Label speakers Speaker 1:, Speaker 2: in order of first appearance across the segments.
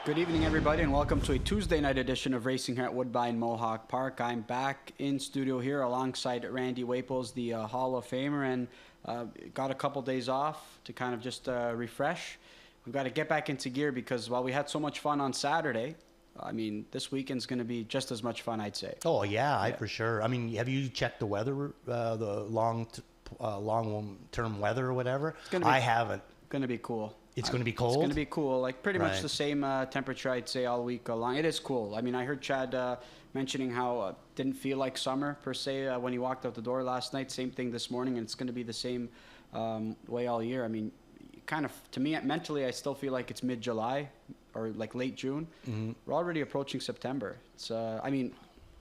Speaker 1: Good evening, everybody, and welcome to a Tuesday night edition of Racing here at Woodbine Mohawk Park. I'm back in studio here alongside Randy Waples, the Hall of Famer, and got a couple days off to kind of just refresh. We've got to get back into gear because while we had so much fun on Saturday, I mean, this weekend's going to be just as much fun, I'd say.
Speaker 2: Oh, yeah, for sure. I mean, have you checked the weather, the long-term weather or whatever? I haven't.
Speaker 1: Going to be cool.
Speaker 2: It's going to be cold?
Speaker 1: It's going to be cool. Like pretty much
Speaker 2: Right.
Speaker 1: the same temperature, I'd say, all week long. It is cool. I mean, I heard Chad mentioning how didn't feel like summer, per se, when he walked out the door last night. Same thing this morning, and it's going to be the same way all year. I mean, kind of, to me, mentally, I still feel like it's mid-July or like late June. Mm-hmm. We're already approaching September. It's, I mean,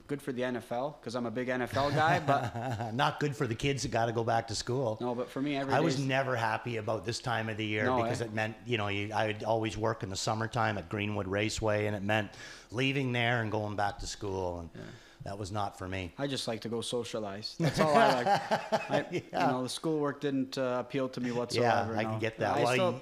Speaker 1: good for the NFL because I'm a big NFL guy, but
Speaker 2: not good for the kids that got to go back to school.
Speaker 1: No, but for me,
Speaker 2: I was never happy about this time of the year because it meant, I'd always work in the summertime at Greenwood Raceway, and it meant leaving there and going back to school, and that was not for me.
Speaker 1: I just like to go socialize. That's all I like. You know, the schoolwork didn't appeal to me whatsoever.
Speaker 2: Yeah, I can get that.
Speaker 1: I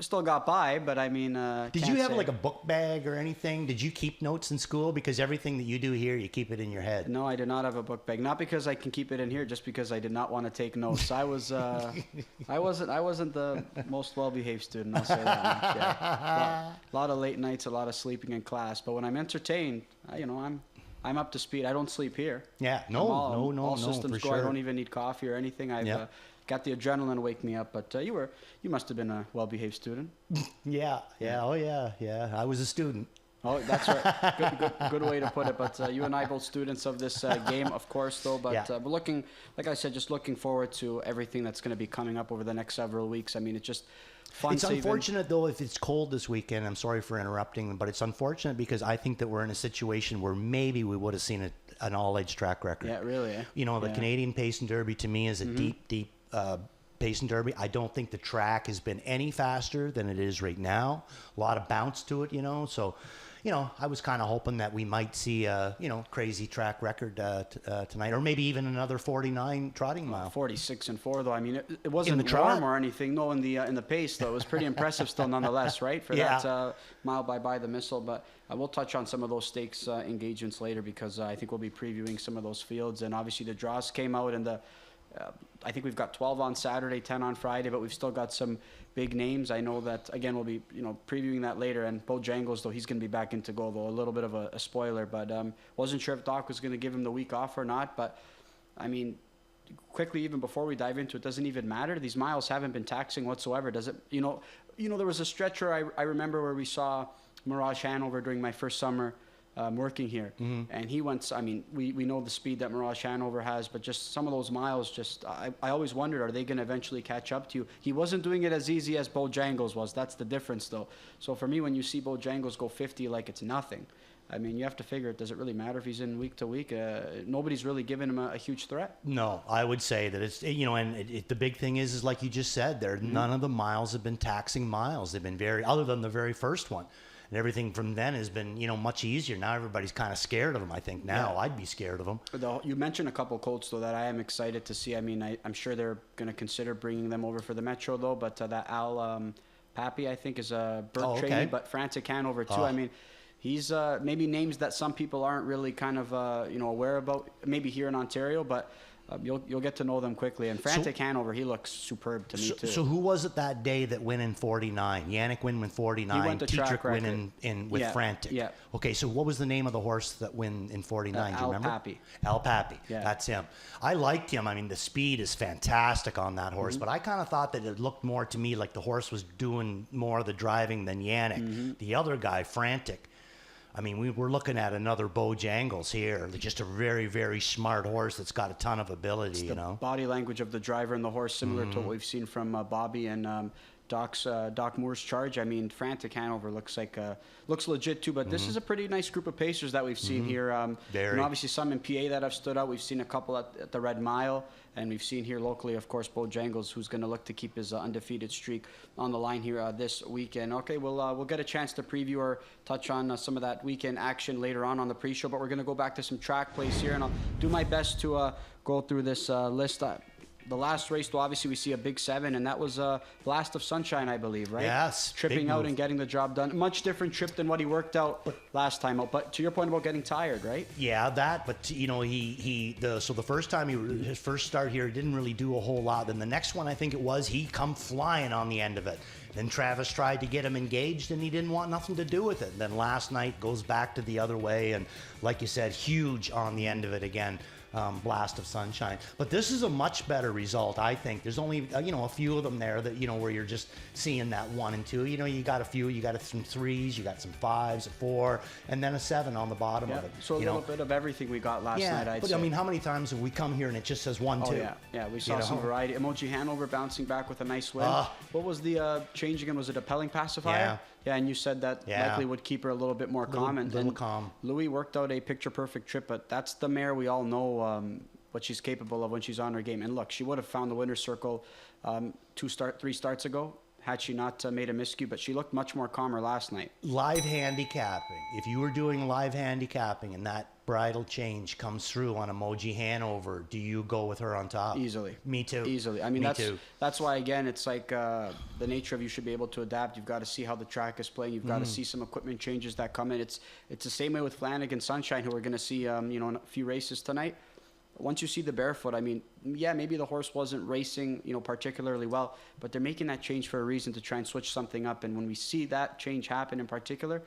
Speaker 1: still got by, but I mean,
Speaker 2: did you have like a book bag or anything? Did you keep notes in school? Because everything that you do here, you keep it in your head.
Speaker 1: No, I did not have a book bag. Not because I can keep it in here, just because I did not want to take notes. I wasn't the most well-behaved student. I'll say that much. Yeah. A lot of late nights, a lot of sleeping in class. But when I'm entertained, I'm up to speed. I don't sleep here.
Speaker 2: Yeah,
Speaker 1: all systems
Speaker 2: for
Speaker 1: go.
Speaker 2: sure.
Speaker 1: I don't even need coffee or anything. I've got the adrenaline wake me up. But you must have been a well-behaved student.
Speaker 2: Yeah. Oh yeah. I was a student.
Speaker 1: Oh, that's right. Good way to put it. But you and I both students of this game, of course, though. But we're looking, like I said, just looking forward to everything that's going to be coming up over the next several weeks. I mean, it's just fun.
Speaker 2: It's unfortunate, though, if it's cold this weekend. I'm sorry for interrupting, but it's unfortunate because I think that we're in a situation where maybe we would have seen an all-age track record.
Speaker 1: Yeah, really.
Speaker 2: The Canadian Pacing Derby, to me, is a deep Pacing Derby. I don't think the track has been any faster than it is right now. A lot of bounce to it, So, I was kind of hoping that we might see a, crazy track record tonight, or maybe even another 49 trotting mile.
Speaker 1: 46-4, though. I mean, it wasn't warm or anything. No, in the pace, though. It was pretty impressive still, nonetheless, right? For that mile by the missile. But we'll touch on some of those stakes engagements later because I think we'll be previewing some of those fields. And obviously the draws came out, and I think we've got 12 on Saturday, 10 on Friday, but we've still got some big names. I know that, again, we'll be previewing that later. And Bojangles, though, he's going to be back into go, though. A little bit of a spoiler, but wasn't sure if Doc was going to give him the week off or not. But, I mean, quickly, even before we dive into it, doesn't even matter. These miles haven't been taxing whatsoever. Does it? There was a stretch where I remember where we saw Mirage Hanover during my first summer working here, and he went. I mean, we know the speed that Mirage Hanover has, but just some of those miles, I always wondered, are they going to eventually catch up to you? He wasn't doing it as easy as Bojangles was. That's the difference, though. So for me, when you see Bojangles go 50 like it's nothing, I mean, you have to figure, does it really matter if he's in week to week? Nobody's really giving him a huge threat.
Speaker 2: No, I would say that it's, the big thing is like you just said, none of the miles have been taxing miles. They've been other than the very first one. And everything from then has been, much easier. Now everybody's kind of scared of him, I think. Now I'd be scared of him.
Speaker 1: You mentioned a couple colts, though, that I am excited to see. I mean, I'm sure they're going to consider bringing them over for the Metro, though. But that Al Pappy, I think, is a bird trainee, but Frantic Hanover, too. I mean, he's maybe names that some people aren't really kind of, aware about, maybe here in Ontario, but you'll get to know them quickly. And Frantic Hanover, he looks superb to me, too.
Speaker 2: So who was it that day that went in 49? Yannick went in 49.
Speaker 1: He went the track record.
Speaker 2: Went in with Frantic.
Speaker 1: Yeah.
Speaker 2: Okay, so what was the name of the horse that went in 49? Do you remember?
Speaker 1: Al Pappy.
Speaker 2: Al Pappy.
Speaker 1: Yeah.
Speaker 2: That's him. I liked him. I mean, the speed is fantastic on that horse, but I kind of thought that it looked more to me like the horse was doing more of the driving than Yannick. The other guy, Frantic, I mean, we're looking at another Bojangles here. Just a very, very smart horse that's got a ton of ability,
Speaker 1: the body language of the driver and the horse, similar to what we've seen from Bobby and Doc Moore's charge. I mean, Frantic Hanover looks legit too, but this is a pretty nice group of pacers that we've seen here. Obviously some in PA that have stood out. We've seen a couple at the Red Mile, and we've seen here locally, of course, Bojangles, who's going to look to keep his undefeated streak on the line here this weekend. Okay, we'll get a chance to preview or touch on some of that weekend action later on the pre-show, but we're going to go back to some track plays here, and I'll do my best to go through this list. the last race, though, obviously we see a big 7, and that was a blast of sunshine, I believe, right?
Speaker 2: Yes.
Speaker 1: Tripping out and getting the job done. Much different trip than what he worked out last time out. But to your point about getting tired, right?
Speaker 2: Yeah, that. But you know, so the first time his first start here, he didn't really do a whole lot. Then the next one, I think it was, he come flying on the end of it. Then Travis tried to get him engaged, and he didn't want nothing to do with it. Then last night goes back to the other way, and like you said, huge on the end of it again. Blast of sunshine. But this is a much better result, I think. There's only a few of them there that where you're just seeing that 1 and 2. You got a few. You got some 3s. You got some 5s, a 4, and then a 7 on the bottom of it.
Speaker 1: So a little bit of everything we got last night. I'd say.
Speaker 2: I mean, how many times have we come here and it just says 1, 2?
Speaker 1: Yeah. We saw some variety. Emoji Hanover bouncing back with a nice win. What was the change again? Was it a Pelling pacifier? Yeah, and you said that likely would keep her a little bit more calm. And
Speaker 2: calm.
Speaker 1: Louis worked out a picture-perfect trip, but that's the mare we all know what she's capable of when she's on her game. And look, she would have found the winner's circle 3 starts ago had she not made a miscue, but she looked much more calmer last night.
Speaker 2: Live handicapping. If you were doing live handicapping and that bridal change comes through on Emoji Hanover, do you go with her on top?
Speaker 1: Easily.
Speaker 2: Me too.
Speaker 1: Easily. I mean, that's why, again, it's like the nature of you should be able to adapt. You've got to see how the track is playing. You've got to see some equipment changes that come in. It's the same way with Flanagan Sunshine, who we're going to see in a few races tonight. Once you see the barefoot, I mean, maybe the horse wasn't racing, particularly well, but they're making that change for a reason to try and switch something up. And when we see that change happen in particular,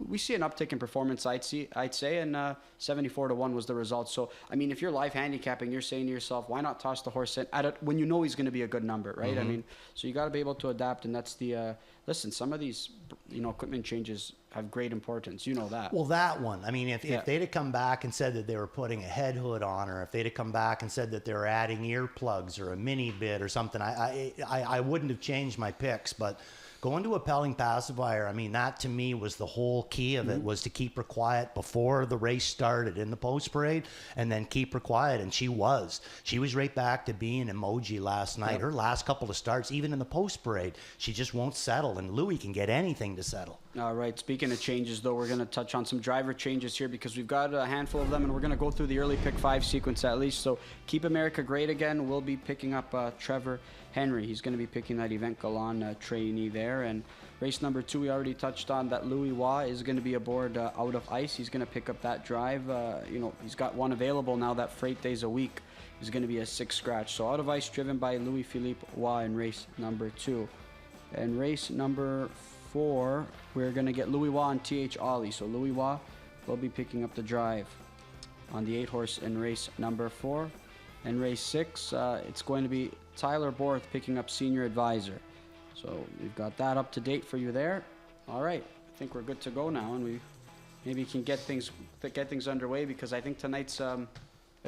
Speaker 1: we see an uptick in performance, I'd say, and 74-1 was the result. So, I mean, if you're live handicapping, you're saying to yourself, why not toss the horse in when you know he's going to be a good number, right? I mean, so you got to be able to adapt, and that's the listen. Some of these, equipment changes have great importance. You know that.
Speaker 2: Well, that one. I mean, if they'd have come back and said that they were putting a head hood on, or if they'd have come back and said that they were adding earplugs or a mini bit or something, I wouldn't have changed my picks, but. Going to a Pelling pacifier, I mean, that to me was the whole key of it, was to keep her quiet before the race started in the post parade, and then keep her quiet. And she was right back to being Emoji last night. Yep. Her last couple of starts, even in the post parade, she just won't settle. And Louis can get anything to settle.
Speaker 1: All right. Speaking of changes, though, we're going to touch on some driver changes here because we've got a handful of them, and we're going to go through the early pick 5 sequence at least. So Keep America Great again. We'll be picking up Trevor Henry. He's going to be picking that Event Galan trainee there. And race number 2, we already touched on that. Louis Waugh is going to be aboard Out of Ice. He's going to pick up that drive. He's got one available now that Freight Days a week is going to be a 6 scratch. So Out of Ice driven by Louis Philippe Waugh in race number 2. And race number 4, we're going to get Louis Waugh and T.H. Ollie. So Louis Waugh will be picking up the drive on the 8-horse in race number 4. And race 6, it's going to be Tyler Borth picking up Senior Advisor. So we've got that up to date for you there. All right, I think we're good to go now, and we maybe can get things underway because I think tonight's a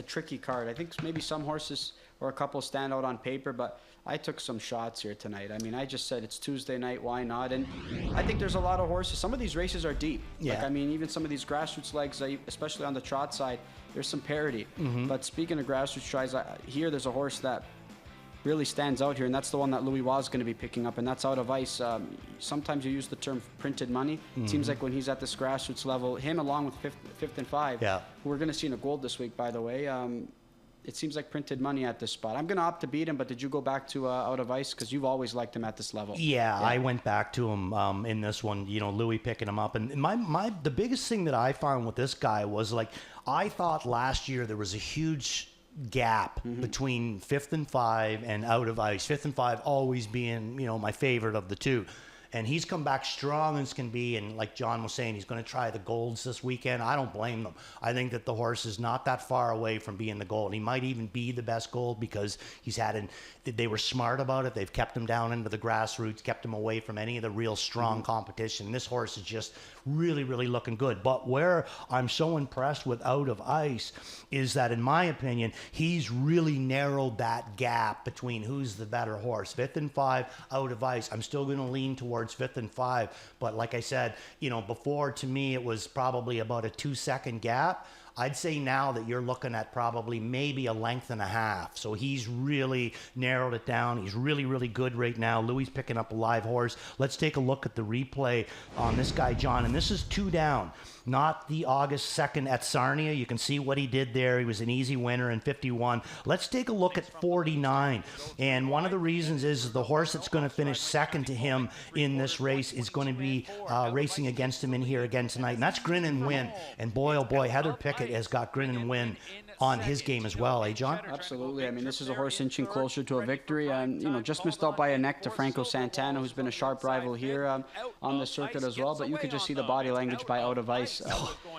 Speaker 1: tricky card. I think maybe some horses or a couple stand out on paper, but I took some shots here tonight. I mean, I just said it's Tuesday night, why not? And I think there's a lot of horses. Some of these races are deep.
Speaker 2: Yeah.
Speaker 1: Like, I mean, even some of these grassroots legs, especially on the trot side, there's some parity. But speaking of grassroots tries, here there's a horse that really stands out here, and that's the one that Louis Waugh is going to be picking up, and that's Out of Ice. Sometimes you use the term printed money. It seems like when he's at this grassroots level, him along with fifth and 5, who we're going to see in a gold this week, by the way, it seems like printed money at this spot. I'm going to opt to beat him, but did you go back to Out of Ice? Because you've always liked him at this level.
Speaker 2: Yeah, I went back to him in this one, Louis picking him up. And the biggest thing that I found with this guy was, like, I thought last year there was a huge gap between 5th and 5 and Out of Ice. 5th and 5 always being, my favorite of the two. And he's come back strong as can be. And like John was saying, he's going to try the golds this weekend. I don't blame them. I think that the horse is not that far away from being the gold. He might even be the best gold because they were smart about it. They've kept him down into the grassroots, kept him away from any of the real strong competition. This horse is just really, really looking good. But where I'm so impressed with Out of Ice is that, in my opinion, he's really narrowed that gap between who's the better horse. 5th and 5, Out of Ice. I'm still going to lean towards 5th and 5. But like I said, before, to me, it was probably about a 2-second gap. I'd say now that you're looking at probably maybe a length and a half. So he's really narrowed it down. He's really, really good right now. Louis picking up a live horse. Let's take a look at the replay on this guy, John. And this is 2 down. Not the August 2nd at Sarnia. You can see what he did there. He was an easy winner in 51. Let's take a look at 49. And one of the reasons is the horse that's going to finish second to him in this race is going to be racing against him in here again tonight. And that's Grin and Win. And boy, oh boy, Heather Pickett has got Grin and Win on his game as well, eh, John?
Speaker 1: Absolutely. I mean, this is a horse inching closer to a victory. You know, just missed out by a neck to Franco Santana, who's been a sharp rival here on the circuit as well. But you could just see the body language by Out of Ice.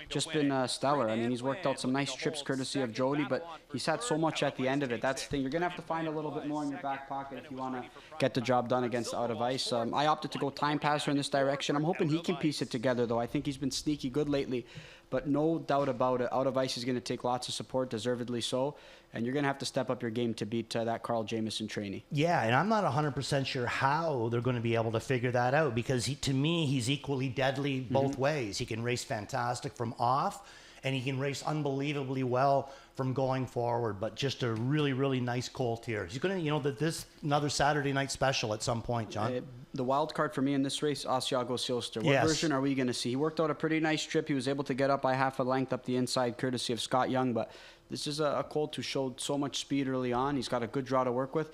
Speaker 1: Just been stellar. I mean, he's worked out some nice trips courtesy of Jody, but he's had so much at the end of it. That's the thing. You're going to have to find a little bit more in your back pocket if you want to get the job done against Out of Ice. I opted to go Time Passer in this direction. I'm hoping he can piece it together, though. I think he's been sneaky good lately. But no doubt about it, Out of Ice is going to take lots of support, deservedly so. And you're going to have to step up your game to beat that Carl Jamieson trainee.
Speaker 2: Yeah, and I'm not 100% sure how they're going to be able to figure that out, because to me, he's equally deadly both ways. He can race fantastic from off, and he can race unbelievably well from going forward. But just a really, really nice colt here. He's going to, you know, this another Saturday night special at some point, John.
Speaker 1: The wild card for me in this race, Asiago Silster. What version are we going to see? He worked out a pretty nice trip. He was able to get up by half a length up the inside, courtesy of Scott Young. But this is a colt who showed so much speed early on. He's got a good draw to work with.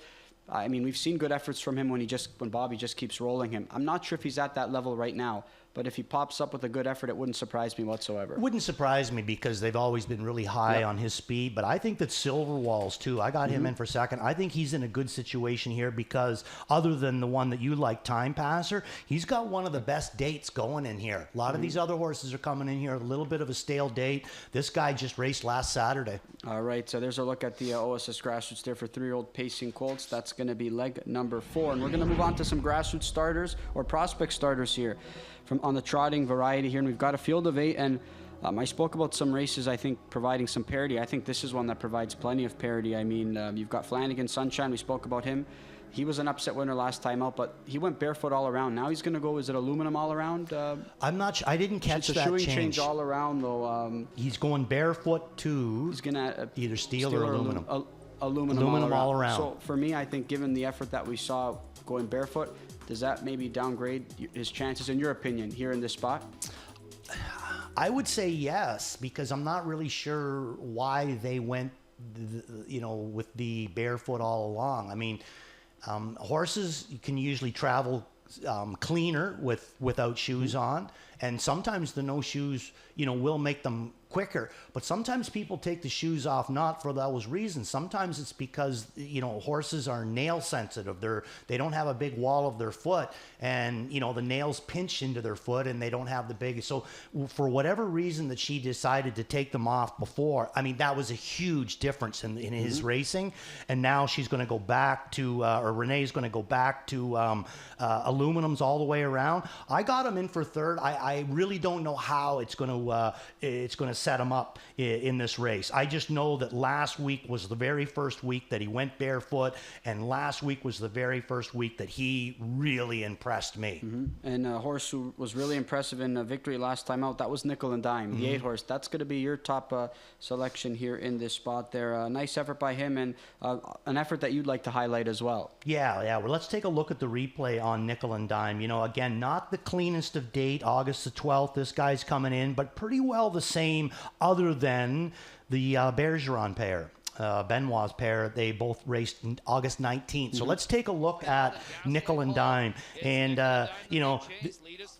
Speaker 1: I mean, we've seen good efforts from him when Bobby just keeps rolling him. I'm not sure if he's at that level right now. But if he pops up with a good effort, it wouldn't surprise me whatsoever.
Speaker 2: It wouldn't surprise me, because they've always been really high on his speed. But I think that Silver Walls, too, I got him in for second. I think he's in a good situation here, because other than the one that you like, Time Passer, he's got one of the best dates going in here. A lot of these other horses are coming in here, a little bit of a stale date. This guy just raced last Saturday.
Speaker 1: All right, so there's a look at the OSS Grassroots there for 3-year-old pacing colts. That's going to be leg number 4. And we're going to move on to some grassroots starters or prospect starters here on the trotting variety here. And we've got a field of 8. And I spoke about some races, I think, providing some parity. I think this is one that provides plenty of parity. I mean, you've got Flanagan Sunshine. We spoke about him. He was an upset winner last time out, but he went barefoot all around. Now he's going to go, is it aluminum all around?
Speaker 2: I'm not sure. I didn't catch that change.
Speaker 1: It's a shoeing change all around, though.
Speaker 2: He's going barefoot to
Speaker 1: he's gonna,
Speaker 2: either steel or aluminum.
Speaker 1: Aluminum all around. So for me, I think given the effort that we saw going barefoot, does that maybe downgrade his chances, in your opinion, here in this spot?
Speaker 2: I would say yes, because I'm not really sure why they went, with the barefoot all along. I mean, horses can usually travel cleaner without shoes on, and sometimes the no shoes, will make them quicker. But sometimes people take the shoes off not for those reasons. Sometimes it's because horses are nail sensitive. They don't have a big wall of their foot, and the nails pinch into their foot, and they don't have the big. So for whatever reason that she decided to take them off before, I mean, that was a huge difference in his racing. And now she's going to go back to, or Renee's going to go back to aluminums all the way around. I got him in for third. I really don't know how it's going to set him up in this race. I just know that last week was the very first week that he went barefoot, and last week was the very first week that he really impressed me.
Speaker 1: And a horse who was really impressive in victory last time out, that was Nickel and Dime, the 8 horse. That's going to be your top selection here in this spot there. Nice effort by him, and an effort that you'd like to highlight as well.
Speaker 2: Yeah. Well, let's take a look at the replay on Nickel and Dime. Again, not the cleanest of date, August the 12th. This guy's coming in, but pretty well the same, other than the Bergeron pair. Benoit's pair, they both raced August 19th. So let's take a look at Nickel and Dime. And,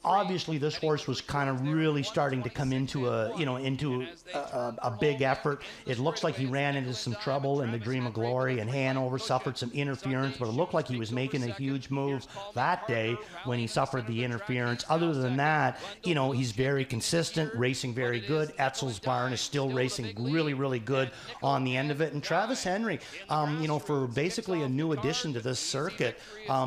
Speaker 2: obviously this horse was kind of really starting to come into a big effort. It looks like he ran into some trouble in the Dream of Glory, and Hanover suffered some interference, but it looked like he was making a huge move that day when he suffered the interference. Other than that, he's very consistent, racing very good. Etzel's Barn is still racing really, really good on the end of it. And Travis Henry, for basically a new addition to this circuit,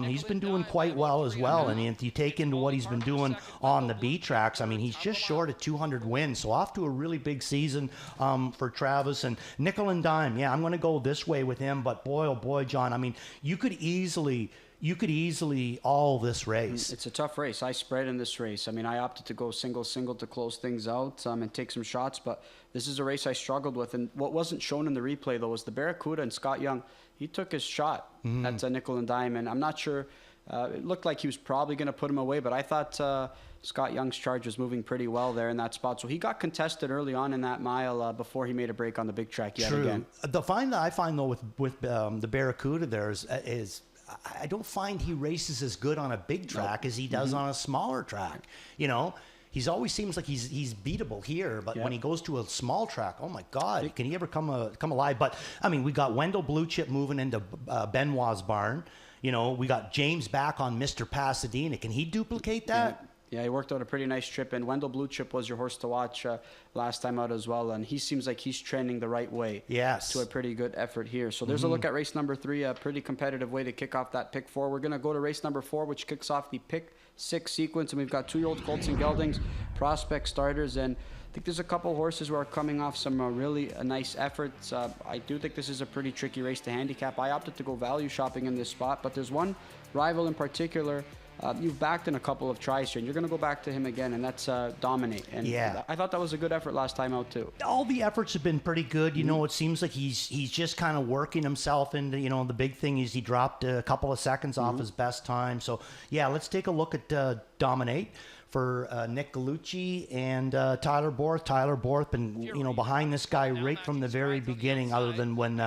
Speaker 2: he's been doing quite well as well. And if you take into what he's been doing on the B tracks, I mean, he's just short of 200 wins. So off to a really big season for Travis. And Nickel and Dime, I'm going to go this way with him. But boy, oh boy, John, I mean, you could easily you could easily all this race.
Speaker 1: It's a tough race. I spread in this race. I mean, I opted to go single to close things out and take some shots, but this is a race I struggled with. And what wasn't shown in the replay, though, was the Barracuda and Scott Young. He took his shot at nickel and dime, and I'm not sure. It looked like he was probably going to put him away, but I thought Scott Young's charge was moving pretty well there in that spot. So he got contested early on in that mile before he made a break on the big track yet again.
Speaker 2: The find that I find, though, with the Barracuda there is I don't find he races as good on a big track as he does on a smaller track. You know, he's always seems like he's beatable here, but when he goes to a small track, oh my God, can he ever come alive? But I mean, we got Wendell Blue Chip moving into Benoit's barn. You know, we got James back on Mr. Pasadena. Can he duplicate that?
Speaker 1: Yeah, he worked out a pretty nice trip, and Wendell Blue Chip was your horse to watch last time out as well, and he seems like he's trending the right way to a pretty good effort here. So there's a look at race number 3, a pretty competitive way to kick off that pick 4. We're going to go to race number 4, which kicks off the pick 6 sequence, and we've got 2-year-old Colts and Geldings, prospect starters, and I think there's a couple horses who are coming off some really nice efforts. I do think this is a pretty tricky race to handicap. I opted to go value shopping in this spot, but there's one rival in particular you've backed in a couple of tries here, and you're going to go back to him again, and that's Dominate. And I thought that was a good effort last time out too.
Speaker 2: All the efforts have been pretty good. You know, it seems like he's just kind of working himself into, you know, the big thing is he dropped a couple of seconds off his best time. So, yeah, let's take a look at Dominate for Nick Gallucci and Tyler Borth. Tyler Borth been, you know, behind this guy right from the very beginning, other than when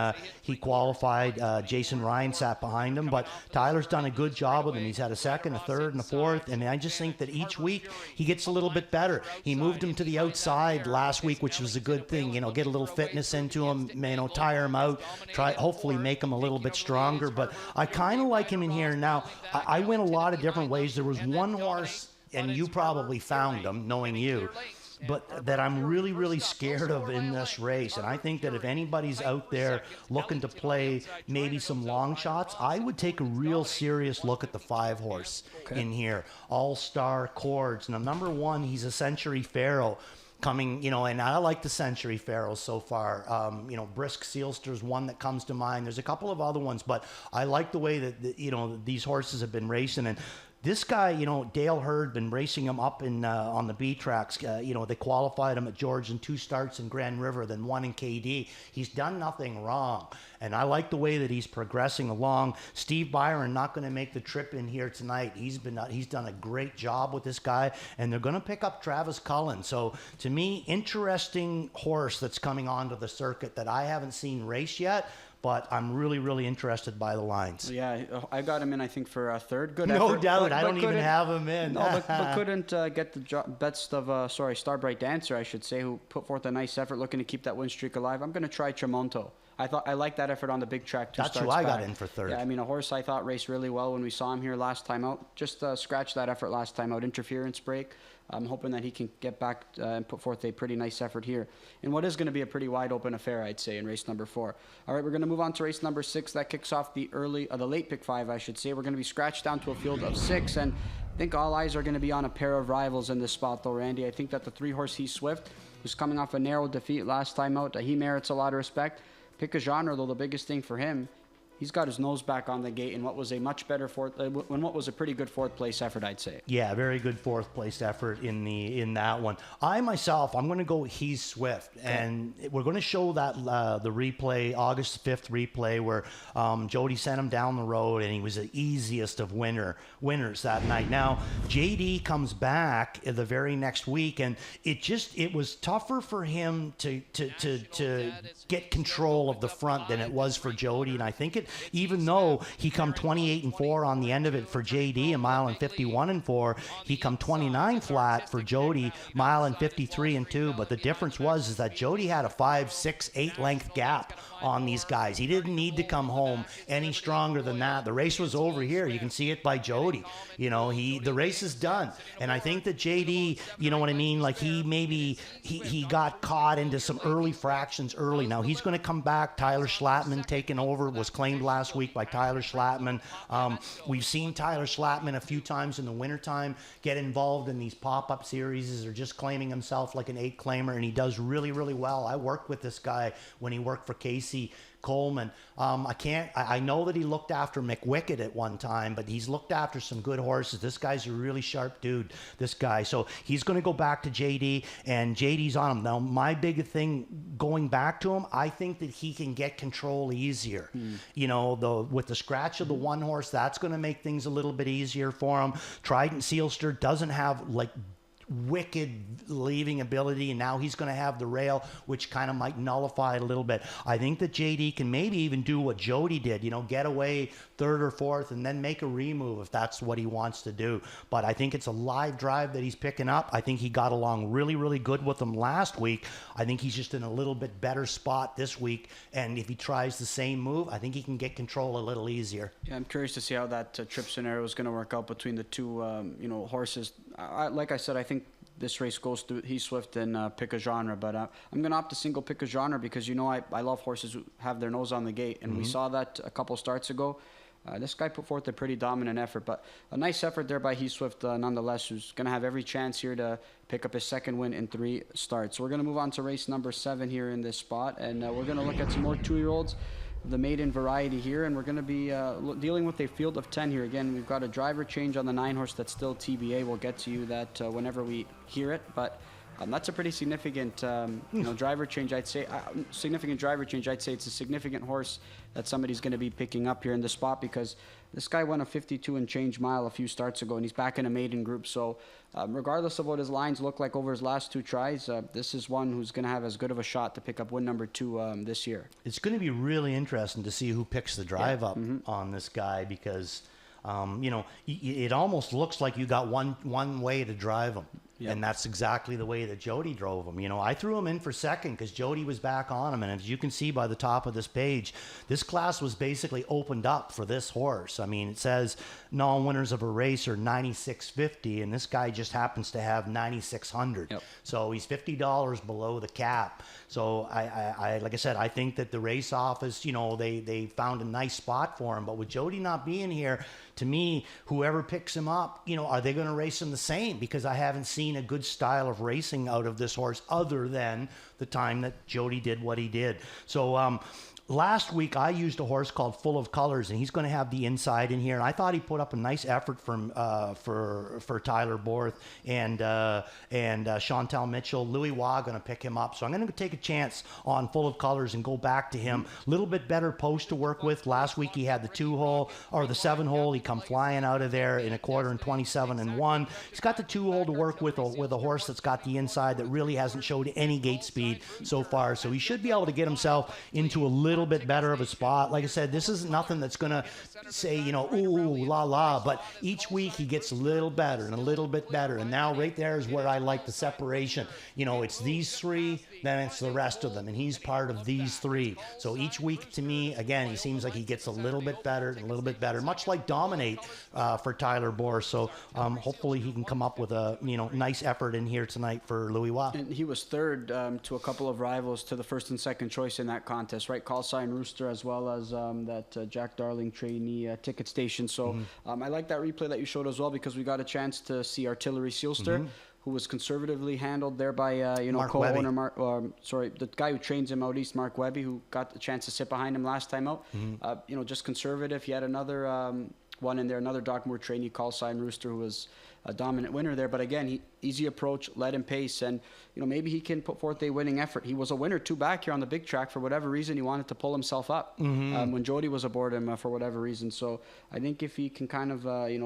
Speaker 2: he qualified. Jason Ryan sat behind him, but Tyler's done a good job with him. He's had a second, a third, and a fourth, and I just think that each week he gets a little bit better. He moved him to the outside last week, which was a good thing. You know, get a little fitness into him, you know, tire him out, hopefully make him a little bit stronger. But I kind of like him in here. Now, I went a lot of different ways. There was one horse, and you probably found them, knowing you, but that I'm really, really scared of in this race. And I think that if anybody's out there looking to play maybe some long shots, I would take a real serious look at the 5-horse in here. All-Star Chords. Now, number 1, he's a Century Pharaoh. Coming, you know, and I like the Century Pharaohs so far. You know, Brisk Sealster's one that comes to mind. There's a couple of other ones, but I like the way that, you know, these horses have been racing. And this guy, you know, Dale Hurd, been racing him up in on the B tracks. You know, they qualified him at George in 2 starts in Grand River, then 1 in KD. He's done nothing wrong, and I like the way that he's progressing along. Steve Byron not going to make the trip in here tonight. He's done a great job with this guy, and they're going to pick up Travis Cullen. So to me, interesting horse that's coming onto the circuit that I haven't seen race yet. But I'm really, really interested by the lines.
Speaker 1: Yeah, I got him in, I think, for a third. Good
Speaker 2: no
Speaker 1: effort.
Speaker 2: Doubt. But I don't even have him in.
Speaker 1: No, but couldn't get the best of, Starbright Dancer, I should say, who put forth a nice effort looking to keep that win streak alive. I'm going to try Tramonto. I like that effort on the big track.
Speaker 2: That's who I got in for third.
Speaker 1: Yeah, I mean, a horse I thought raced really well when we saw him here last time out. Just scratched that effort last time out. Interference break. I'm hoping that he can get back and put forth a pretty nice effort here in what is going to be a pretty wide open affair, I'd say, in race number 4. All right, we're going to move on to race number 6. That kicks off the late pick 5, I should say. We're going to be scratched down to a field of 6, and I think all eyes are going to be on a pair of rivals in this spot, though, Randy. I think that the 3-horse He Swift, who's coming off a narrow defeat last time out, he merits a lot of respect. Pick a genre, though, the biggest thing for him, he's got his nose back on the gate in what was a much better what was a pretty good 4th place effort, I'd say.
Speaker 2: Yeah, very good 4th place effort in that one. I myself, I'm going to go He's Swift, and we're going to show that the replay, August 5th replay, where Jody sent him down the road, and he was the easiest of winners that night. Now JD comes back the very next week, and it was tougher for him to get control of the front than it was for Jody, and I think even though he come 28-4 on the end of it for JD, a mile and 51-4, he come 29 flat for Jody, mile and 53-2. But the difference is that Jody had a 5, 6, 8 length gap on these guys. He didn't need to come home any stronger than that. The race was over here. You can see it by Jody. You know, the race is done. And I think that JD, you know what I mean? Like he got caught into some early fractions early. Now he's going to come back. Tyler Schlattman taking over, was claimed last week by Tyler Schlattman. We've seen Tyler Schlattman a few times in the wintertime get involved in these pop-up series or just claiming himself like an 8 claimer, and he does really, really well. I worked with this guy when he worked for KC Casey Coleman. I know that he looked after McWicked at one time, but he's looked after some good horses. This guy's a really sharp dude, this guy. So he's going to go back to JD, and JD's on him. Now, my big thing going back to him, I think that he can get control easier. You know, with the scratch of the one horse, that's going to make things a little bit easier for him. Trident Sealster doesn't have like wicked leaving ability, and now he's going to have the rail, which kind of might nullify it a little bit. I think that JD can maybe even do what Jody did, you know, get away third or fourth and then make a remove if that's what he wants to do. But I think it's a live drive that he's picking up. I think he got along really, really good with them last week. I think he's just in a little bit better spot this week, and if he tries the same move, I think he can get control a little easier.
Speaker 1: Yeah, I'm curious to see how that trip scenario is going to work out between the two, horses. Like I said, I think this race goes through Heath Swift and pick a genre, but I'm going to opt to single pick a genre because, I love horses who have their nose on the gate, and we saw that a couple starts ago. This guy put forth a pretty dominant effort, but a nice effort there by Heath Swift nonetheless, who's going to have every chance here to pick up his second win in 3 starts. So we're going to move on to race number 7 here in this spot, and we're going to look at some more 2-year-olds, the maiden variety here, and we're going to be dealing with a field of 10 here. Again, we've got a driver change on the 9-horse that's still TBA. We'll get to you that whenever we hear it, but that's a pretty significant driver change, I'd say. Significant driver change, I'd say. It's a significant horse that somebody's going to be picking up here in the spot because this guy won a 52 and change mile a few starts ago, and he's back in a maiden group. So regardless of what his lines look like over his last 2 tries, this is one who's going to have as good of a shot to pick up win number 2 this year.
Speaker 2: It's going to be really interesting to see who picks the drive up on this guy because, it almost looks like you got one way to drive him. Yep. And that's exactly the way that Jody drove him. I threw him in for second because Jody was back on him. And as you can see by the top of this page, this class was basically opened up for this horse. I mean, it says non-winners of a race are 96.50, and this guy just happens to have 9,600. Yep. So he's $50 below the cap. So I like I said, I think that the race office, they found a nice spot for him. But with Jody not being here, to me, whoever picks him up, are they going to race him the same? Because I haven't seen a good style of racing out of this horse other than the time that Jody did what he did. So last week I used a horse called Full of Colors, and he's going to have the inside in here. And I thought he put up a nice effort for Tyler Borth and Chantal Mitchell. Louis Waugh going to pick him up. So I'm going to take a chance on Full of Colors and go back to him. A little bit better post to work with. Last week he had the 2-hole or the 7-hole. He come flying out of there in a quarter and 27 and 1. He's got the 2-hole to work with a horse that's got the inside that really hasn't showed any gate speed so far. So he should be able to get himself into a little bit better of a spot. Like I said, this is nothing that's going to say, ooh, la, la, but each week he gets a little better and a little bit better. And now right there is where I like the separation. It's these 3, then it's the rest of them. And he's part of these 3. So each week to me, again, he seems like he gets a little bit better and a little bit better, much like Dominate for Tyler Borth. So hopefully he can come up with a, nice effort in here tonight for Louis Waugh.
Speaker 1: And he was third to a couple of rivals to the first and second choice in that contest, right? Call Sign Rooster as well as that Jack Darling trainee ticket station. So I like that replay that you showed as well because we got a chance to see Artillery Sealster, who was conservatively handled there by co-owner the guy who trains him out east, Mark Webby, who got the chance to sit behind him last time out. Just conservative. He had another one in there, another Dockmore trainee, Call Sign Rooster, who was a dominant winner there. But again, easy approach, let him pace, and maybe he can put forth a winning effort. He was a winner 2 back here on the big track. For whatever reason, he wanted to pull himself up when Jody was aboard him for whatever reason. So I think if he can kind of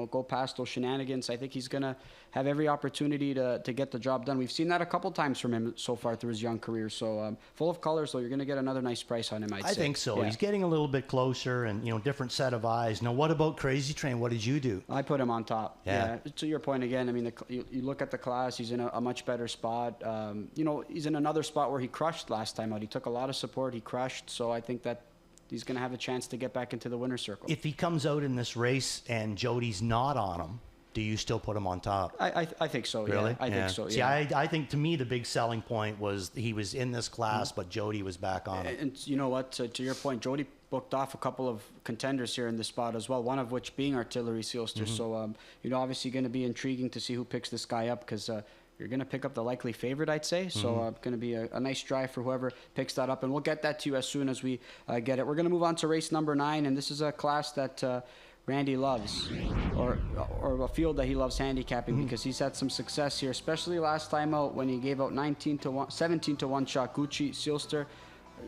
Speaker 1: go past those shenanigans, I think he's going to have every opportunity to get the job done. We've seen that a couple times from him so far through his young career. So Full of Colors, so you're going to get another nice price on him, I'd say.
Speaker 2: I think so.
Speaker 1: Yeah.
Speaker 2: He's getting a little bit closer and, different set of eyes. Now, what about Crazy Train? What did you do?
Speaker 1: I put him on top. Yeah. To your point again, I mean, you look at the class, he's in a much better spot. He's in another spot where he crushed last time out. He took a lot of support. He crushed. So I think that he's going to have a chance to get back into the winner's circle.
Speaker 2: If he comes out in this race and Jody's not on him, do you still put him on top?
Speaker 1: I think so.
Speaker 2: Really?
Speaker 1: Yeah. I think so.
Speaker 2: Yeah. See, I think to me the big selling point was he was in this class, but Jody was back on him.
Speaker 1: And you know what? To your point, Jody booked off a couple of contenders here in this spot as well. One of which being Artillery Sealster. So obviously going to be intriguing to see who picks this guy up because. you're going to pick up the likely favorite, I'd say. So going to be a nice drive for whoever picks that up. And we'll get that to you as soon as we get it. We're going to move on to race number 9. And this is a class that Randy loves, or a field that he loves handicapping, because he's had some success here, especially last time out when he gave out 17 to 1 shot Gucci Sealster.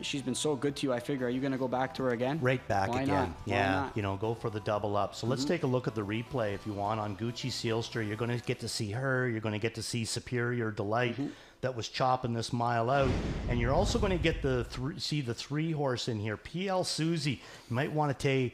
Speaker 1: She's been so good to you. I figure, are you going to go back to her again?
Speaker 2: Right back
Speaker 1: Why
Speaker 2: again.
Speaker 1: Not?
Speaker 2: Yeah, you know, go for the double up. So let's take a look at the replay if you want on Gucci Sealster. You're going to get to see her. You're going to get to see Superior Delight that was chopping this mile out, and you're also going to get see the 3 horse in here, PL Susie. You might want to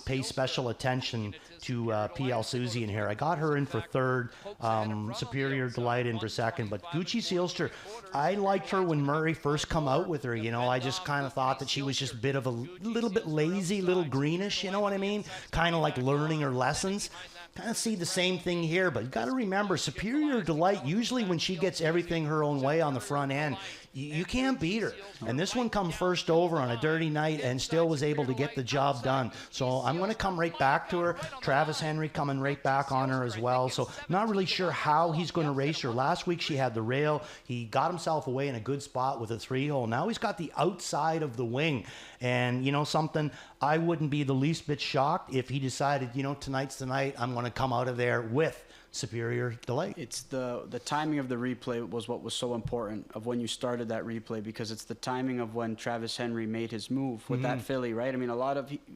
Speaker 2: pay special attention to PL Susie in here. I got her in for 3rd, Superior Delight in for 2nd, but Gucci Sealster, I liked her when Murray first come out with her. You know, I just kind of thought that she was just a bit of a little bit lazy, little greenish, you know what I mean? Kind of like learning her lessons. Kind of see the same thing here, but you got to remember, Superior Delight, usually when she gets everything her own way on the front end, you can't beat her. And this one come first over on a dirty night and still was able to get the job done. So I'm going to come right back to her. Travis Henry coming right back on her as well. So not really sure how he's going to race her. Last week she had the rail. He got himself away in a good spot with a 3-hole. Now he's got the outside of the wing. And you know something, I wouldn't be the least bit shocked if he decided, you know, tonight's the night, I'm going to come out of there with Superior Delight.
Speaker 1: It's the timing of the replay was what was so important of when you started that replay, because it's the timing of when Travis Henry made his move with that filly, right? I mean,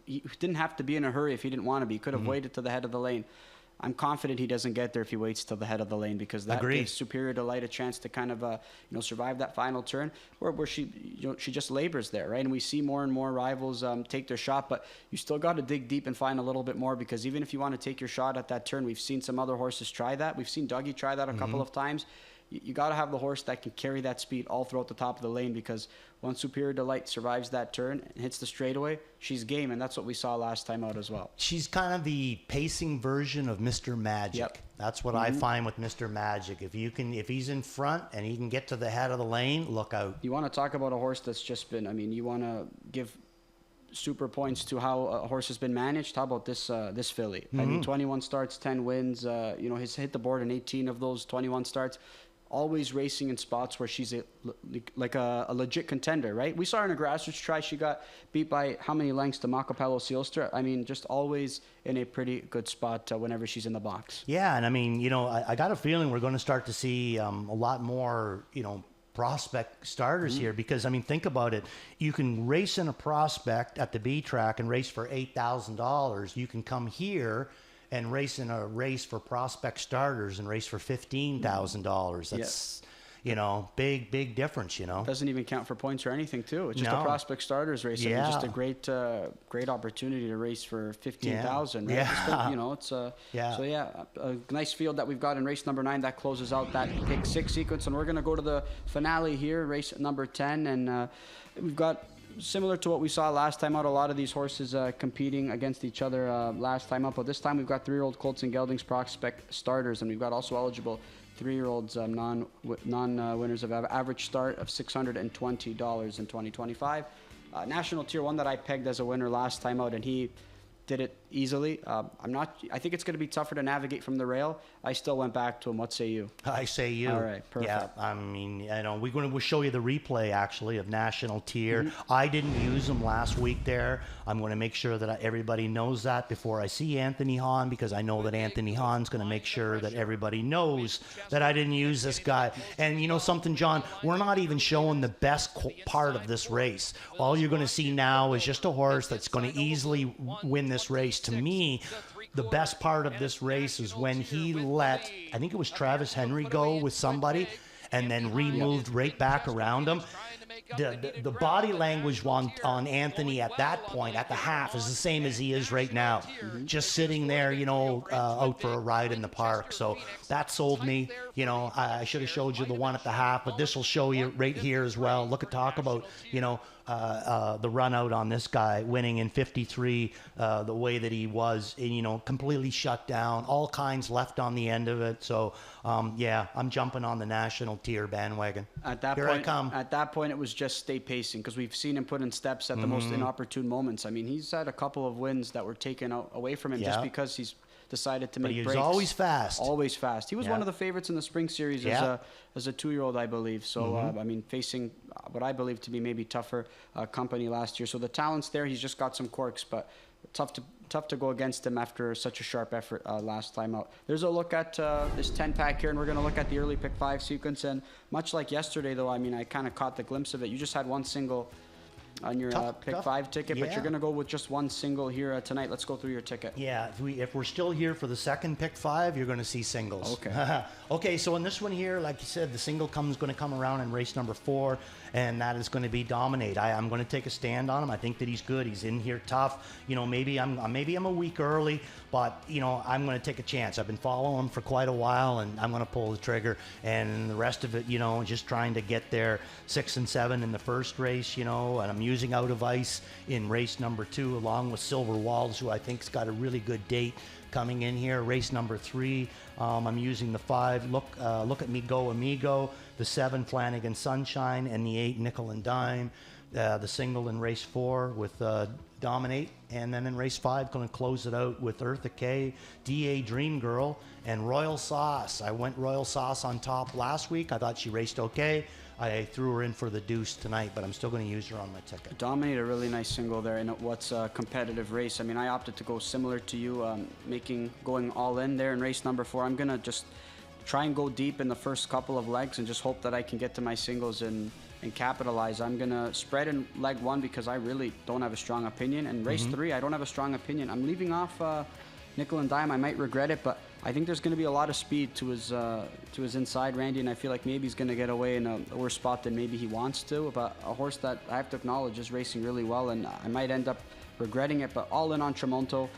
Speaker 1: he didn't have to be in a hurry if he didn't want to be. He could have waited to the head of the lane. I'm confident he doesn't get there if he waits till the head of the lane, because that gives Superior Delight a chance to kind of survive that final turn, where she she just labors there, right? And we see more and more rivals take their shot, but you still got to dig deep and find a little bit more, because even if you want to take your shot at that turn, we've seen some other horses try that. We've seen Dougie try that a couple of times. You got to have the horse that can carry that speed all throughout the top of the lane, because once Superior Delight survives that turn and hits the straightaway, she's game, and that's what we saw last time out as well.
Speaker 2: She's kind of the pacing version of Mr. Magic.
Speaker 1: Yep.
Speaker 2: That's what I find with Mr. Magic. If he's in front and he can get to the head of the lane, look out.
Speaker 1: You want to talk about a horse that's just been, I mean, you want to give super points to how a horse has been managed. How about this filly? I mean, 21 starts, 10 wins. He's hit the board in 18 of those 21 starts. Always racing in spots where she's a legit contender, right? We saw her in a grassroots try. She got beat by how many lengths to Macapello Sealster? I mean, just always in a pretty good spot whenever she's in the box.
Speaker 2: Yeah, and I mean, you know, I got a feeling we're going to start to see a lot more, you know, prospect starters here, because I mean, think about it. You can race in a prospect at the B track and race for $8,000. You can come here and race in a race for prospect starters and race for $15,000. That's, you know, big difference, you know.
Speaker 1: Doesn't even count for points or anything, too. It's just a prospect starters race. Yeah. I mean, just a great opportunity to race for $15,000. Right?
Speaker 2: Yeah.
Speaker 1: You know, it's so a nice field that we've got in race number 9 that closes out that pick 6 sequence, and we're going to go to the finale here, race number 10, and we've got, similar to what we saw last time out, a lot of these horses competing against each other last time out. But this time we've got 3-year-old Colts and Geldings prospect starters, and we've got also eligible 3-year-olds non-winners of average start of $620 in 2025. National Tier 1 that I pegged as a winner last time out, and he did it easily. I think it's going to be tougher to navigate from the rail. I still went back to him. What say you?
Speaker 2: I say you.
Speaker 1: All right, perfect.
Speaker 2: Yeah, I mean, you know, we'll show you the replay actually of National Tier. I didn't use them last week there. I'm going to make sure that everybody knows that before I see Anthony Hahn, because I know that Anthony Hahn's going to make sure that everybody knows that I didn't use this guy. And you know something, John? We're not even showing the best part of this race. All you're going to see now is just a horse that's going to easily win this race. To me, the best part of this race is when he let, I think it was Travis Henry, go with somebody and then removed right back around him. The body language on Anthony at that point, at the half, is the same as he is right now. Just sitting there, you know, out for a ride in the park. So that sold me. You know, I should have showed you the one at the half, but this will show you right here as well. Talk about, you know, the run out on this guy, winning in 53 the way that he was, and, you know, completely shut down, all kinds left on the end of it. So yeah, I'm jumping on the National Tier bandwagon. Here I come.
Speaker 1: At that point, it was just stay pacing, because we've seen him put in steps at the most inopportune moments. I mean, he's had a couple of wins that were taken away from him just because he's decided to make breaks.
Speaker 2: But he was always fast.
Speaker 1: Always fast. He was one of the favorites in the spring series as a 2-year-old, I believe. So, I mean, facing what I believe to be maybe tougher company last year. So the talent's there. He's just got some quirks, but tough to go against him after such a sharp effort last time out. There's a look at this 10-pack here, and we're going to look at the early pick 5 sequence. And much like yesterday, though, I mean, I kind of caught the glimpse of it. You just had one single on your pick 5 ticket, but you're going to go with just one single here tonight. Let's go through your ticket.
Speaker 2: Yeah, if we're still here for the second pick 5, you're going to see singles.
Speaker 1: Okay.
Speaker 2: Okay, so in this one here, like you said, the single going to come around in race number 4, and that is going to be Dominate. I'm going to take a stand on him. I think that he's good. He's in here tough. You know, maybe I'm a week early, but you know, I'm going to take a chance. I've been following him for quite a while, and I'm going to pull the trigger. And the rest of it, you know, just trying to get there 6 and 7 in the first race, you know, and I'm using Out of Ice in race number 2 along with Silver Walls, who I think's got a really good date coming in here. Race number 3, I'm using the 5 Look at Me Go Amigo, the 7 Flanagan Sunshine, and the 8 Nickel and Dime. The single in race 4 with Dominate, and then in race 5 going to close it out with Eartha K, DA Dream Girl, and Royal Sauce. I went Royal Sauce on top last week. I thought she raced okay. I threw her in for the deuce tonight, but I'm still going to use her on my ticket.
Speaker 1: Dominate, a really nice single there in what's a competitive race. I mean, I opted to go similar to you, going all in there in race number 4. I'm going to just try and go deep in the first couple of legs and just hope that I can get to my singles and capitalize. I'm going to spread in leg 1 because I really don't have a strong opinion. And race 3, I don't have a strong opinion. I'm leaving off Nickel and Dime. I might regret it, but I think there's going to be a lot of speed to his inside, Randy, and I feel like maybe he's going to get away in a worse spot than maybe he wants to. But a horse that I have to acknowledge is racing really well, and I might end up regretting it. But all in on Tramonto,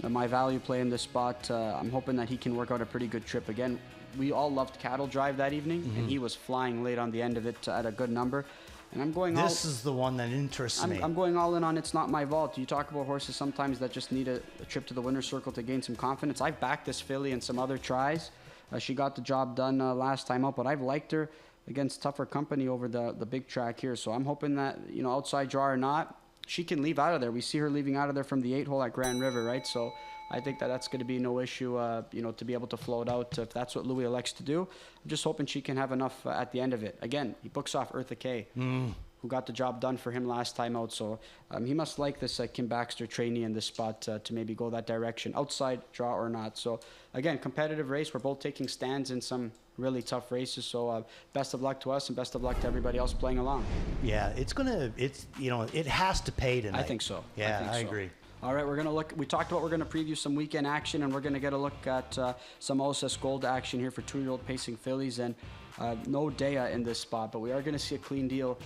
Speaker 1: my value play in this spot. I'm hoping that he can work out a pretty good trip. Again, we all loved Cattle Drive that evening, and he was flying late on the end of it at a good number. And I'm going
Speaker 2: This is the one that interests me.
Speaker 1: I'm going all in on It's Not My Vault. You talk about horses sometimes that just need a trip to the winner's circle to gain some confidence. I've backed this filly in some other tries. She got the job done last time out, but I've liked her against tougher company over the big track here. So I'm hoping that, you know, outside draw or not, she can leave out of there. We see her leaving out of there from the 8 hole at Grand River, right? So I think that's going to be no issue, you know, to be able to float out if that's what Louis elects to do. I'm just hoping she can have enough at the end of it. Again, he books off Eartha K, who got the job done for him last time out. So he must like this Kim Baxter trainee in this spot to maybe go that direction, outside draw or not. So again, competitive race. We're both taking stands in some really tough races. So best of luck to us and best of luck to everybody else playing along.
Speaker 2: Yeah, you know, it has to pay tonight.
Speaker 1: I think so.
Speaker 2: Yeah, I agree.
Speaker 1: All right, we're going to look. We talked about we're going to preview some weekend action, and we're going to get a look at some OSS Gold action here for 2-year-old pacing fillies. And no Dea in this spot, but we are going to see a Clean Deal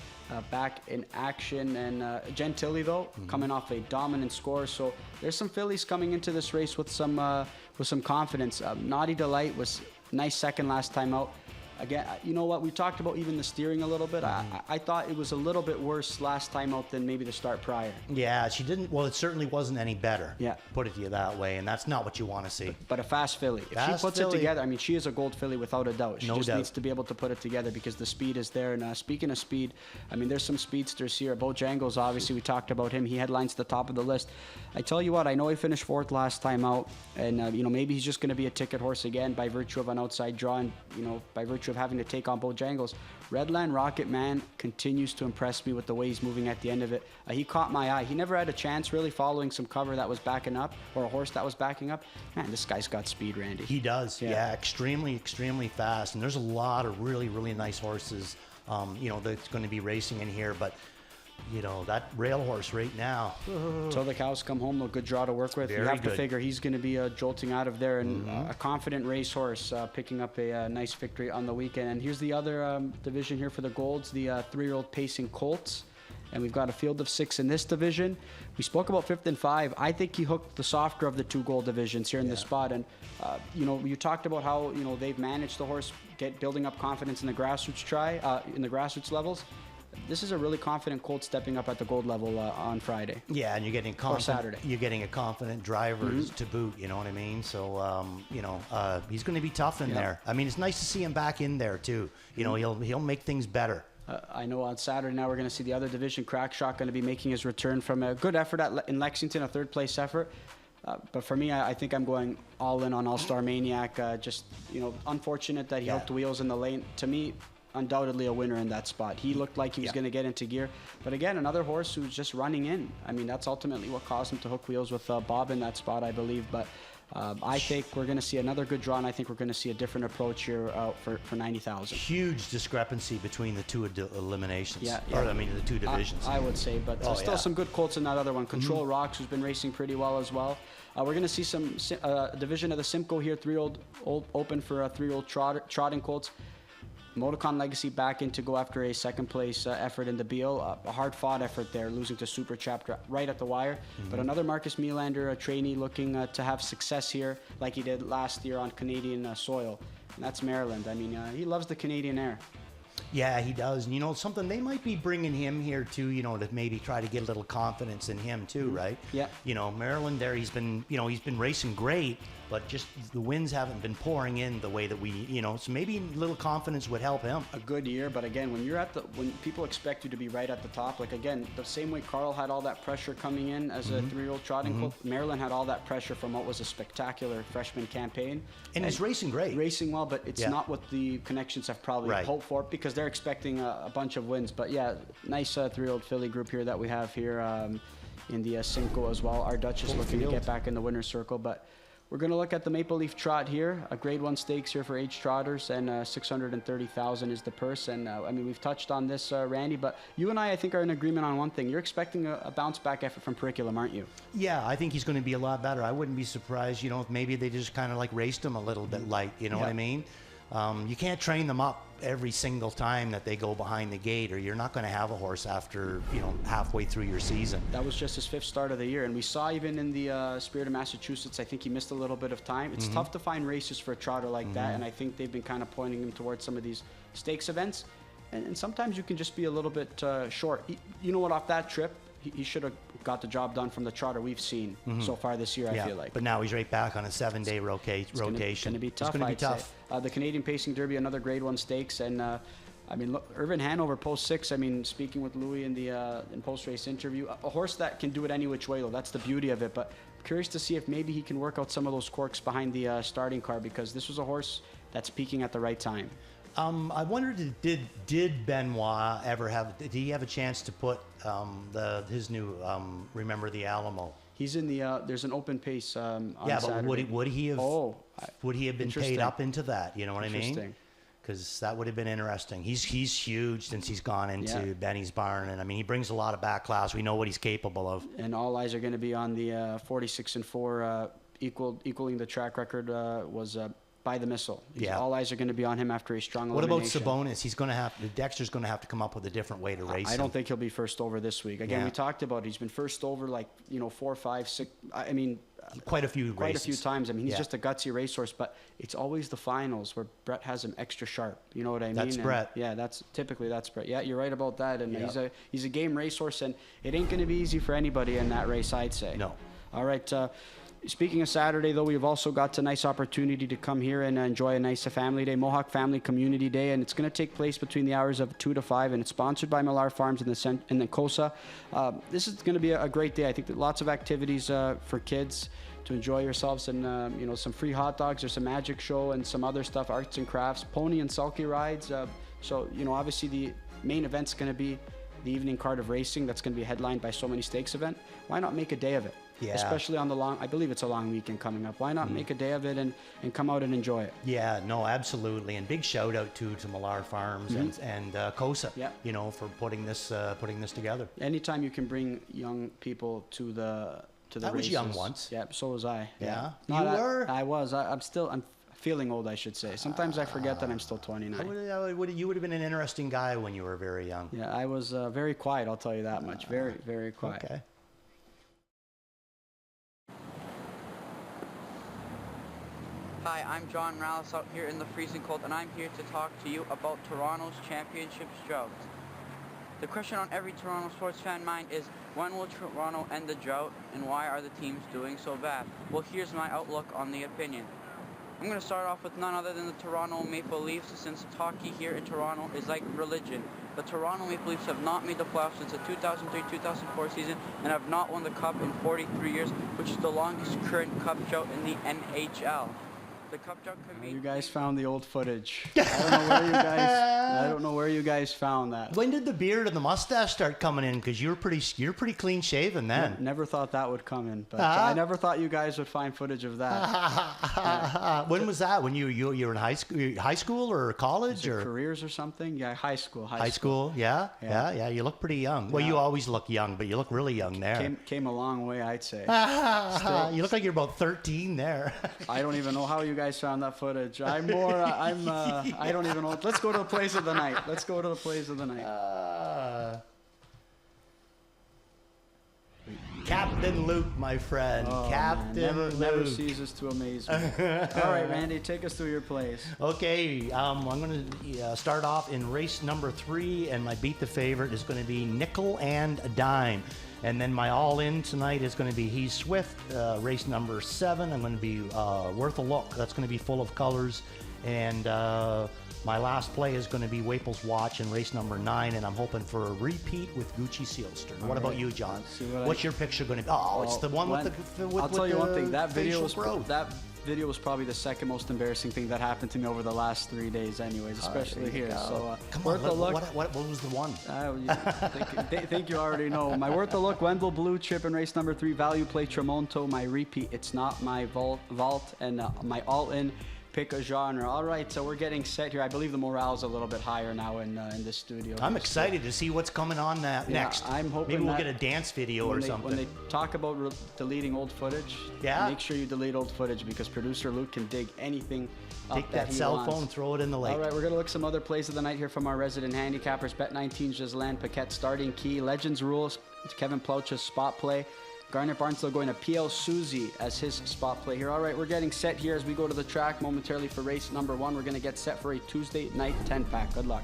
Speaker 1: back in action. And Gentili, though, coming off a dominant score. So there's some fillies coming into this race with some confidence. Naughty Delight was nice second last time out. Again, you know what? We talked about even the steering a little bit. I thought it was a little bit worse last time out than maybe the start prior.
Speaker 2: Yeah, she didn't. Well, it certainly wasn't any better.
Speaker 1: Yeah.
Speaker 2: Put it to you that way, and that's not what you want to see.
Speaker 1: But a fast filly. If she puts it together, I mean, she is a gold filly without a doubt. She just needs to be able to put it together because the speed is there. And speaking of speed, I mean, there's some speedsters here. Bojangles, obviously, we talked about him. He headlines the top of the list. I tell you what, I know he finished 4th last time out, and you know, maybe he's just going to be a ticket horse again by virtue of an outside draw, and you know, by virtue of having to take on Bojangles. Redland Rocket Man continues to impress me with the way he's moving at the end of it. He caught my eye. He never had a chance really following some cover that was backing up, or a horse that was backing up. Man, this guy's got speed, Randy.
Speaker 2: He does. Yeah, extremely, extremely fast. And there's a lot of really, really nice horses, you know, that's going to be racing in here. But you know, that rail horse right now.
Speaker 1: Till the cows come home, a good draw to work with. You have to figure he's going to be jolting out of there, and a confident racehorse picking up a nice victory on the weekend. And here's the other division here for the Golds, the 3-year-old pacing Colts. And we've got a field of 6 in this division. We spoke about 5th and 5. I think he hooked the softer of the 2 gold divisions here in this spot. And, you know, you talked about how, you know, they've managed the horse building up confidence in the grassroots in the grassroots levels. This is a really confident Colt stepping up at the gold level on Friday.
Speaker 2: Yeah, and you're getting
Speaker 1: Saturday.
Speaker 2: You're getting a confident driver to boot. You know what I mean? So you know, he's going to be tough in there. I mean, it's nice to see him back in there too. You know, he'll make things better.
Speaker 1: I know on Saturday now we're going to see the other division, Crackshot, going to be making his return from a good effort in Lexington, a 3rd place effort. But for me, I think I'm going all in on All-Star Maniac. Just, unfortunate that he hooked wheels in the lane. To me, undoubtedly a winner in that spot. He looked like he was going to get into gear. But again, another horse who's just running in. I mean, that's ultimately what caused him to hook wheels with Bob in that spot, I believe. But I think we're going to see another good draw, and I think we're going to see a different approach here for 90,000.
Speaker 2: Huge discrepancy between the two eliminations.
Speaker 1: Yeah.
Speaker 2: Or, I mean, the two divisions.
Speaker 1: I would say, but still some good colts in that other one. Control Rocks, who's been racing pretty well as well. We're going to see some division of the Simcoe here, three-year-old open for three-year-old trotting colts. Motorcon Legacy back in to go after a second-place effort in the Beal. A hard-fought effort there, losing to Super Chapter right at the wire. But another Marcus Melander, a trainee, looking to have success here like he did last year on Canadian soil. And that's Maryland. I mean, he loves the Canadian air.
Speaker 2: Yeah, he does. And, something, they might be bringing him here, too, to maybe try to get a little confidence in him, too, right?
Speaker 1: Yeah.
Speaker 2: Maryland there, he's been racing great, but just the wins haven't been pouring in the way that we, so maybe a little confidence would help him.
Speaker 1: A good year, but again, when people expect you to be right at the top, like again, the same way Carl had all that pressure coming in as a three-year-old trotting colt, Maryland had all that pressure from what was a spectacular freshman campaign.
Speaker 2: And he's racing great.
Speaker 1: Racing well, but it's not what the connections have probably hoped for, because they're expecting a bunch of wins. But yeah, nice three-year-old filly group here that we have here in the Simcoe as well. Our Dutch is looking to get back in the winner's circle, but we're going to look at the Maple Leaf Trot here, a Grade 1 stakes here for age trotters, and 630,000 is the purse. And I mean, we've touched on this, Randy, but you and I think, are in agreement on one thing. You're expecting a bounce-back effort from Periculum, aren't you?
Speaker 2: Yeah, I think he's going to be a lot better. I wouldn't be surprised, if maybe they just kind of like raced him a little bit light, you know what I mean? You can't train them up every single time that they go behind the gate, or you're not going to have a horse after, halfway through your season.
Speaker 1: That was just his 5th start of the year, and we saw even in the Spirit of Massachusetts, I think he missed a little bit of time. It's tough to find races for a trotter like that, and I think they've been kind of pointing him towards some of these stakes events, and sometimes you can just be a little bit short. You know what, off that trip, he should have got the job done from the trotter we've seen so far this year, I feel like.
Speaker 2: But now he's right back on a 7-day rotation.
Speaker 1: It's going to be tough, I'd say. The Canadian Pacing Derby, another Grade 1 stakes, and I mean, look, Irvin Hanover, post 6. I mean, speaking with Louis in the in post-race interview, a horse that can do it any which way, though. That's the beauty of it. But curious to see if maybe he can work out some of those quirks behind the starting car, because this was a horse that's peaking at the right time.
Speaker 2: I wondered, did Benoit ever did he have a chance to put his new Remember the Alamo?
Speaker 1: He's in the there's an open pace on
Speaker 2: Saturday. But would he have been paid up into that? You know what I mean? Because that would have been interesting. He's huge since he's gone into Benny's barn, and I mean, he brings a lot of back class. We know what he's capable of. And
Speaker 1: all eyes are going to be on the 46-4, equaling the track record was. By the missile. All eyes are going to be on him after a strong elimination.
Speaker 2: What about Sabonis? Dexter's going to have to come up with a different way to race him.
Speaker 1: I don't think he'll be first over this week. Again, we talked about it. He's been first over 4, 5, 6. I mean,
Speaker 2: quite a few
Speaker 1: times. I mean, he's just a gutsy racehorse, but it's always the finals where Brett has him extra sharp. You know what I mean?
Speaker 2: That's Brett.
Speaker 1: Yeah, that's Brett. Yeah, you're right about that. And he's a game racehorse, and it ain't going to be easy for anybody in that race, I'd say.
Speaker 2: No.
Speaker 1: All right. Speaking of Saturday, though, we've also got a nice opportunity to come here and enjoy a nice family day, Mohawk Family Community Day, and it's going to take place between the hours of 2 to 5, and it's sponsored by Millar Farms in the Cosa. This is going to be a great day. I think that lots of activities for kids to enjoy yourselves, and some free hot dogs. There's some magic show and some other stuff, arts and crafts, pony and sulky rides. So obviously the main event's going to be the evening card of racing. That's going to be headlined by So Many Stakes event. Why not make a day of it?
Speaker 2: Yeah.
Speaker 1: Especially on I believe it's a long weekend coming up. Why not make a day of it and come out and enjoy it?
Speaker 2: Yeah, no, absolutely. And big shout out to Millar Farms and Cosa, for putting this together.
Speaker 1: Anytime you can bring young people to the races.
Speaker 2: I was young once.
Speaker 1: Yeah, so was I.
Speaker 2: Yeah.
Speaker 1: You were? I was. I'm feeling old, I should say. Sometimes I forget that I'm still 29.
Speaker 2: You would have been an interesting guy when you were very young.
Speaker 1: Yeah, I was very quiet, I'll tell you that much. Very, very quiet.
Speaker 2: Okay.
Speaker 3: Hi, I'm John Morales out here in the freezing cold, and I'm here to talk to you about Toronto's championships drought. The question on every Toronto sports fan mind is, when will Toronto end the drought, and why are the teams doing so bad? Well, here's my outlook on the opinion. I'm going to start off with none other than the Toronto Maple Leafs, since hockey here in Toronto is like religion. The Toronto Maple Leafs have not made the playoffs since the 2003-2004 season and have not won the cup in 43 years, which is the longest current cup drought in the NHL. The cup drought could be...
Speaker 1: You guys found the old footage. I don't know where you guys found that.
Speaker 2: When did the beard and the mustache start coming in? Because you're pretty clean shaven then.
Speaker 1: Never thought that would come in, but I never thought you guys would find footage of that.
Speaker 2: When was that? When you were in high school or college or
Speaker 1: careers or something? Yeah, high school.
Speaker 2: High school. Yeah. You look pretty young. Well, you always look young, but you look really young there.
Speaker 1: Came a long way, I'd say.
Speaker 2: You look like you're about 13 there.
Speaker 1: I don't even know how you guys found that footage. I don't even know. Let's go to the plays of the night.
Speaker 2: Captain Luke, my friend. Captain Luke.
Speaker 1: Never ceases to amaze me. All right, Randy, take us through your plays.
Speaker 2: Okay, I'm going to start off in race number 3, and my beat the favorite is going to be Nickel and a Dime. And then my all-in tonight is going to be He's Swift, race number 7. I'm going to be Worth a Look. That's going to be full of colors. And my last play is going to be Waples Watch in race number 9, and I'm hoping for a repeat with Gucci Sealster. What about you, John? What's your picture going to be? Oh, it's the one with the
Speaker 1: I'll tell you one thing. That video was probably the second most embarrassing thing that happened to me over the last 3 days, anyways, especially here. So,
Speaker 2: come on, what was the one?
Speaker 1: I think you already know. My Worth a Look, Wendell Blue Chip in race number 3, Value Play Tramonto. My repeat, It's Not My Vault, and my all-in, Pick a Genre. All right, so we're getting set here. I believe the morale's a little bit higher now in this studio.
Speaker 2: I'm excited to see what's coming on next.
Speaker 1: I'm hoping
Speaker 2: maybe we'll get a dance video or something.
Speaker 1: When they talk about deleting old footage, make sure you delete old footage, because producer Luke can dig anything up
Speaker 2: Take that cell phone, throw it in the lake.
Speaker 1: All right, we're going to look some other plays of the night here from our resident handicappers. Bet 19, Ghislaine Paquette starting key. Legends Rules, Kevin Plouch's spot play. Garnet Barnstable going to PL Suzy as his spot play here. All right, we're getting set here as we go to the track momentarily for race number 1. We're going to get set for a Tuesday night 10-pack. Good luck.